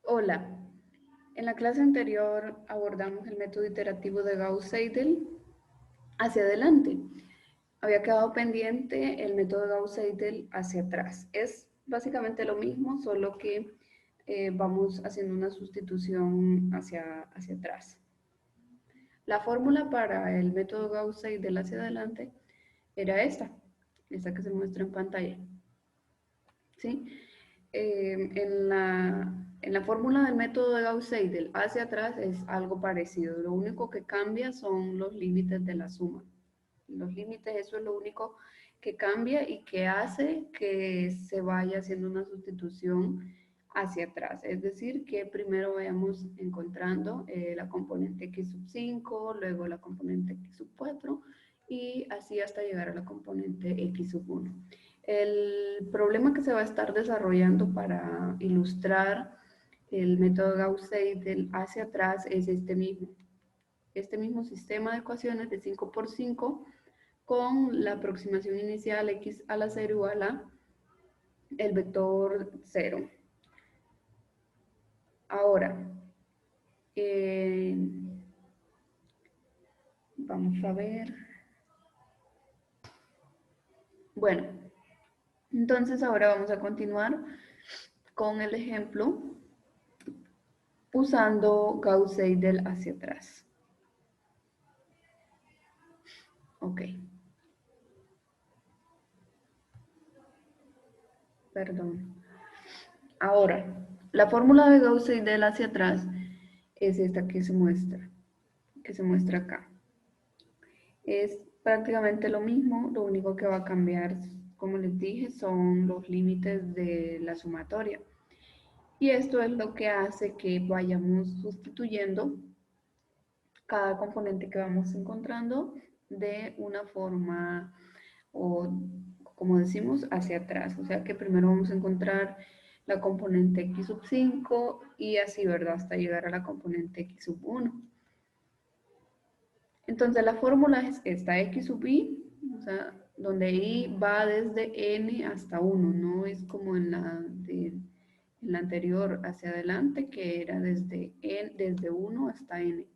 Hola, en la clase anterior abordamos el método iterativo de Gauss-Seidel hacia adelante. Había quedado pendiente el método Gauss-Seidel hacia atrás. Es básicamente lo mismo, solo que vamos haciendo una sustitución hacia atrás. La fórmula para el método Gauss-Seidel hacia adelante era esta que se muestra en pantalla. ¿Sí? En la fórmula del método de Gauss-Seidel hacia atrás es algo parecido. Lo único que cambia son los límites de la suma. Los límites, eso es lo único que cambia y que hace que se vaya haciendo una sustitución hacia atrás. Es decir, que primero vayamos encontrando la componente x sub 5, luego la componente x sub 4 y así hasta llegar a la componente x sub 1. El problema que se va a estar desarrollando para ilustrar el método Gauss-Seidel hacia atrás es este mismo sistema de ecuaciones de 5 por 5 con la aproximación inicial x a la 0 igual a el vector 0. Ahora, eh, vamos a ver. Bueno, entonces ahora vamos a continuar con el ejemplo usando Gauss-Seidel hacia atrás. Ok, perdón. Ahora, la fórmula de Gauss-Seidel hacia atrás es esta que se muestra acá. Es prácticamente lo mismo, lo único que va a cambiar, como les dije, son los límites de la sumatoria. Y esto es lo que hace que vayamos sustituyendo cada componente que vamos encontrando de una forma o, como decimos, hacia atrás. O sea que primero vamos a encontrar la componente x sub 5 y así, ¿verdad? Hasta llegar a la componente x sub 1. Entonces la fórmula es esta, x sub i, o sea, donde i va desde n hasta 1, no es como en la anterior hacia adelante, que era desde 1 hasta n.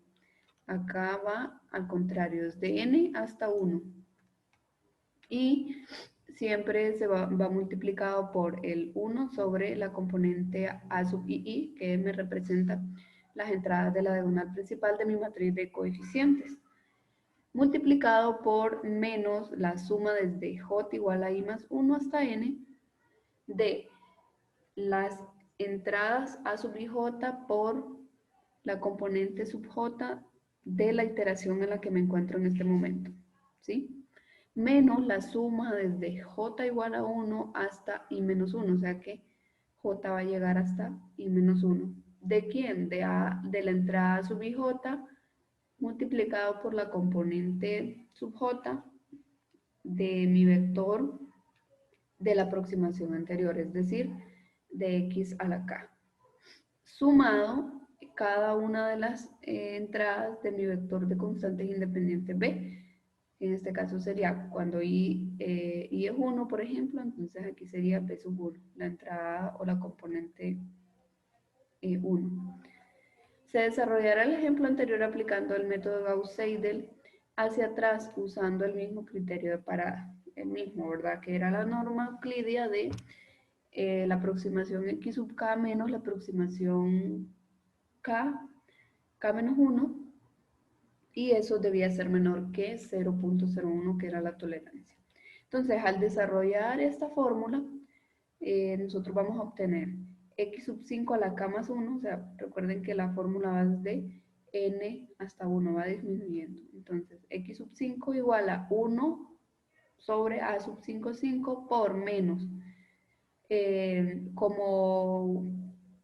Acá va al contrario, desde n hasta 1. Y siempre va multiplicado por el 1 sobre la componente a sub i, que me representa las entradas de la diagonal principal de mi matriz de coeficientes, multiplicado por menos la suma desde j igual a i más 1 hasta n de las entradas a sub ij por la componente sub j de la iteración en la que me encuentro en este momento, ¿sí? Menos la suma desde j igual a 1 hasta i menos 1, o sea que j va a llegar hasta i menos 1. ¿De quién? De la entrada sub ij multiplicado por la componente sub j de mi vector de la aproximación anterior, es decir, de x a la k, sumado cada una de las entradas de mi vector de constantes independientes b. En este caso sería cuando i es 1, por ejemplo, entonces aquí sería b sub 1, la entrada o la componente 1. Se desarrollará el ejemplo anterior aplicando el método Gauss-Seidel hacia atrás usando el mismo criterio de parada, el mismo, ¿verdad? Que era la norma euclidia de la aproximación x sub k menos la aproximación k menos 1, y eso debía ser menor que 0.01, que era la tolerancia. Entonces, al desarrollar esta fórmula, nosotros vamos a obtener x sub 5 a la k más 1, o sea, recuerden que la fórmula va desde n hasta 1, va disminuyendo. Entonces, x sub 5 igual a 1 sobre a sub 5, 5 por menos, como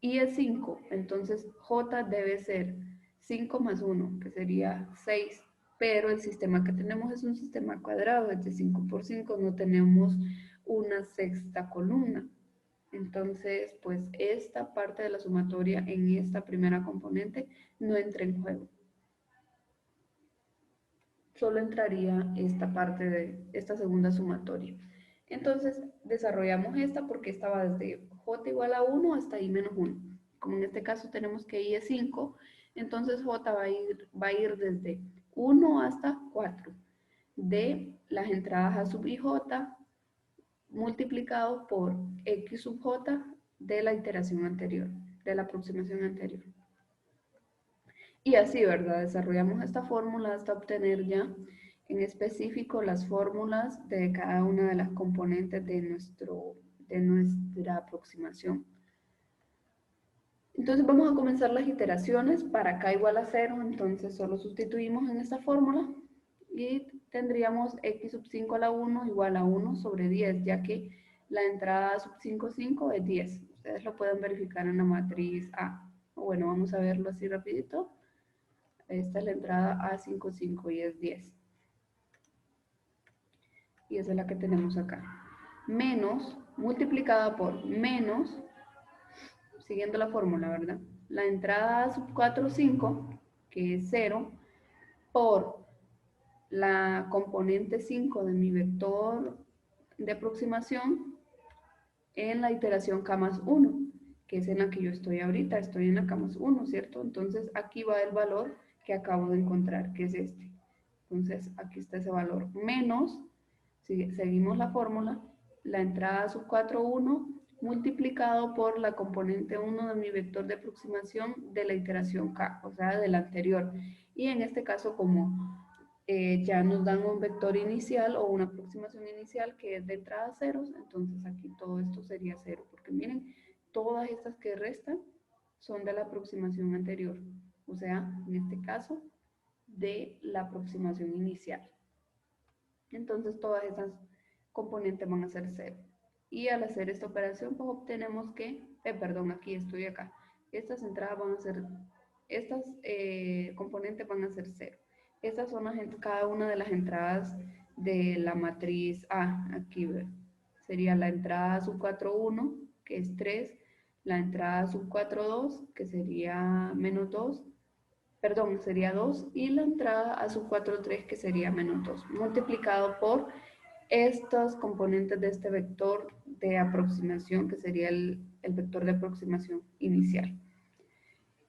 i es 5, entonces j debe ser 5 más 1, que sería 6, pero el sistema que tenemos es un sistema cuadrado, es de 5 por 5, no tenemos una sexta columna. Entonces, pues esta parte de la sumatoria en esta primera componente no entra en juego. Solo entraría esta parte de esta segunda sumatoria. Entonces, desarrollamos esta porque esta va desde j igual a 1 hasta i menos 1. como en este caso tenemos que y es 5, entonces j va a ir desde 1 hasta 4 de las entradas a sub ij multiplicado por x sub j de la iteración anterior, de la aproximación anterior. Y así, ¿verdad? Desarrollamos esta fórmula hasta obtener ya en específico las fórmulas de cada una de las componentes de nuestra aproximación. Entonces vamos a comenzar las iteraciones. Para k igual a 0, entonces solo sustituimos en esta fórmula y tendríamos x sub 5 a la 1 igual a 1 sobre 10, ya que la entrada sub 5, 5 es 10. Ustedes lo pueden verificar en la matriz A. Bueno, vamos a verlo así rapidito. Esta es la entrada A55 y es 10. Y esa es la que tenemos acá. Menos, multiplicada por menos, siguiendo la fórmula, ¿verdad? La entrada A sub 4, 5, que es 0, por la componente 5 de mi vector de aproximación en la iteración k más 1, que es en la que yo estoy ahorita. Estoy en la k más 1, ¿cierto? Entonces aquí va el valor que acabo de encontrar, que es este. Entonces aquí está ese valor, menos, si seguimos la fórmula, la entrada sub 4, 1, multiplicado por la componente 1 de mi vector de aproximación de la iteración k, o sea, de la anterior. Y en este caso, como ya nos dan un vector inicial o una aproximación inicial que es de entrada ceros, entonces aquí todo esto sería 0, porque miren, todas estas que restan son de la aproximación anterior, o sea, en este caso, de la aproximación inicial. Entonces todas esas componentes van a ser 0. Y al hacer esta operación, pues obtenemos que, perdón, aquí estoy acá, estas entradas van a ser, estas componentes van a ser 0. Estas son cada una de las entradas de la matriz A, aquí sería la entrada sub 4, 1, que es 3, la entrada sub 4, 2, que sería menos 2, perdón, sería 2, y la entrada a sub 4, 3, que sería menos 2, multiplicado por estos componentes de este vector de aproximación, que sería el vector de aproximación inicial.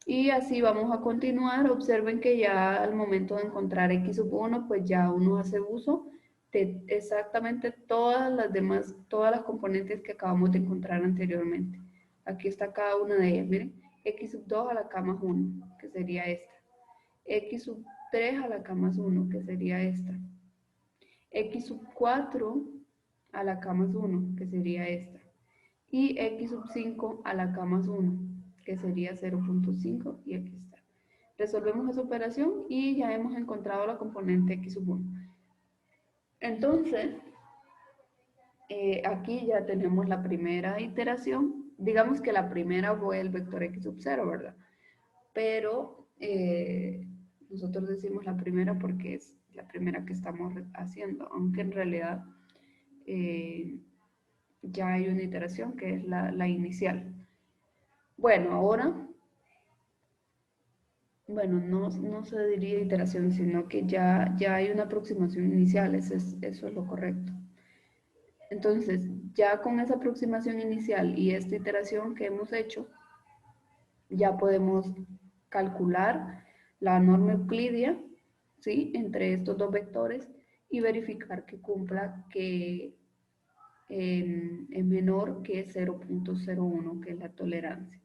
Y así vamos a continuar. Observen que ya al momento de encontrar x sub 1, pues ya uno hace uso de exactamente todas las componentes que acabamos de encontrar anteriormente. Aquí está cada una de ellas, miren, x sub 2 a la k más 1, que sería esta. X sub 3 a la k más 1, que sería esta. X sub 4 a la k más 1, que sería esta. Y X sub 5 a la k más 1, que sería 0.5, y aquí está. Resolvemos esa operación y ya hemos encontrado la componente X sub 1. Entonces, aquí ya tenemos la primera iteración. Digamos que la primera fue el vector X sub 0, ¿verdad? Pero nosotros decimos la primera porque es la primera que estamos haciendo, aunque en realidad ya hay una iteración que es la inicial. Bueno, ahora, bueno, no se diría iteración, sino que ya hay una aproximación inicial, eso es lo correcto. Entonces, ya con esa aproximación inicial y esta iteración que hemos hecho, ya podemos calcular la norma euclidia, ¿sí?, entre estos dos vectores y verificar que cumpla que es menor que 0.01, que es la tolerancia.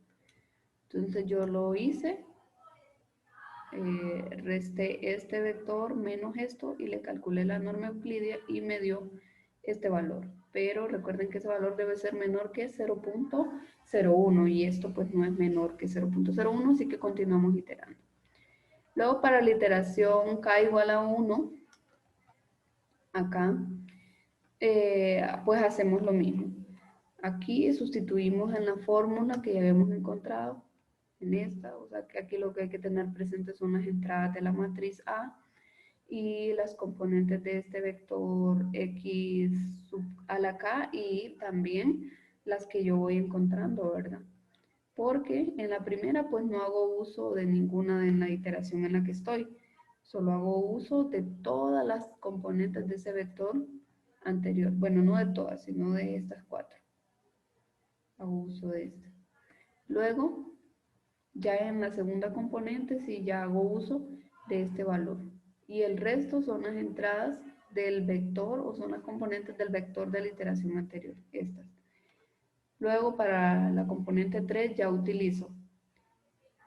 Entonces yo lo hice, resté este vector menos esto y le calculé la norma euclidia y me dio este valor. Pero recuerden que ese valor debe ser menor que 0.01 y esto pues no es menor que 0.01, así que continuamos iterando. Luego para la iteración k igual a 1, acá, pues hacemos lo mismo. Aquí sustituimos en la fórmula que ya habíamos encontrado, en esta, o sea que aquí lo que hay que tener presente son las entradas de la matriz A y las componentes de este vector X sub a la K y también las que yo voy encontrando, ¿verdad? Porque en la primera pues no hago uso de ninguna de la iteración en la que estoy, solo hago uso de todas las componentes de ese vector anterior, bueno, no de todas, sino de estas 4. Hago uso de esta. Luego, Ya en la segunda componente sí ya hago uso de este valor. Y el resto son las entradas del vector o son las componentes del vector de la iteración anterior, estas. Luego para la componente 3 ya utilizo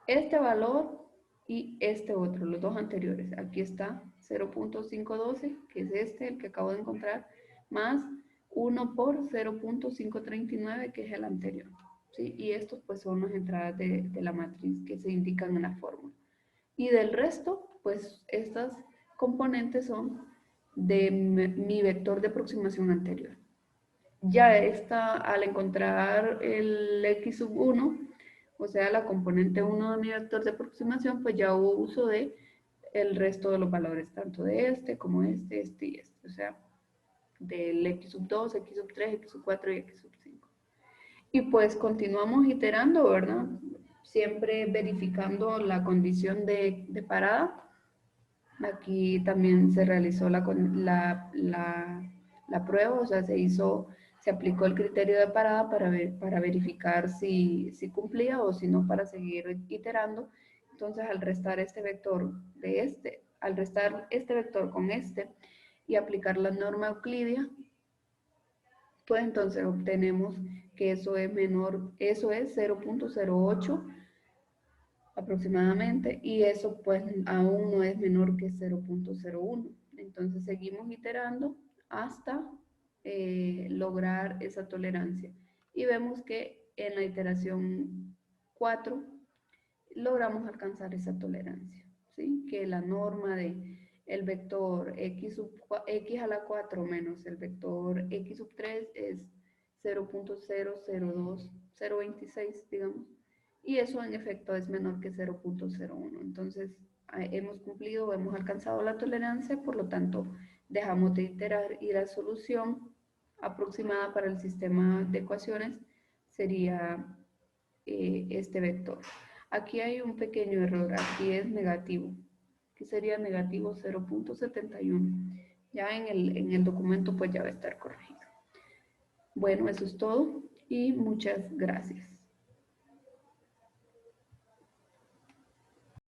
este valor y este otro, los dos anteriores. Aquí está 0.512, que es este, el que acabo de encontrar, más 1 por 0.539, que es el anterior. ¿Sí? Y estos pues son las entradas de la matriz que se indican en la fórmula. Y del resto, pues estas componentes son de mi vector de aproximación anterior. Ya está, al encontrar el x sub 1, o sea, la componente 1 de mi vector de aproximación, pues ya hubo uso de el resto de los valores, tanto de este como este y este. O sea, del x sub 2, x sub 3, x sub 4 y x sub 5. Y pues continuamos iterando, ¿verdad? Siempre verificando la condición de parada. Aquí también se realizó la prueba, o sea, se aplicó el criterio de parada para verificar si cumplía o si no, para seguir iterando. Entonces, al restar este vector al restar este vector con este y aplicar la norma euclidia, pues entonces obtenemos que eso es 0.08 aproximadamente, y eso pues aún no es menor que 0.01. Entonces seguimos iterando hasta lograr esa tolerancia. Y vemos que en la iteración 4 logramos alcanzar esa tolerancia, ¿sí? Que la norma de el vector x a la 4 menos el vector x sub 3 es 0.002026, digamos, y eso en efecto es menor que 0.01. Entonces, hemos cumplido, hemos alcanzado la tolerancia, por lo tanto, dejamos de iterar y la solución aproximada para el sistema de ecuaciones sería este vector. Aquí hay un pequeño error, aquí es negativo. Aquí sería negativo 0.71. Ya en el documento pues ya va a estar corregido. Bueno, eso es todo y muchas gracias.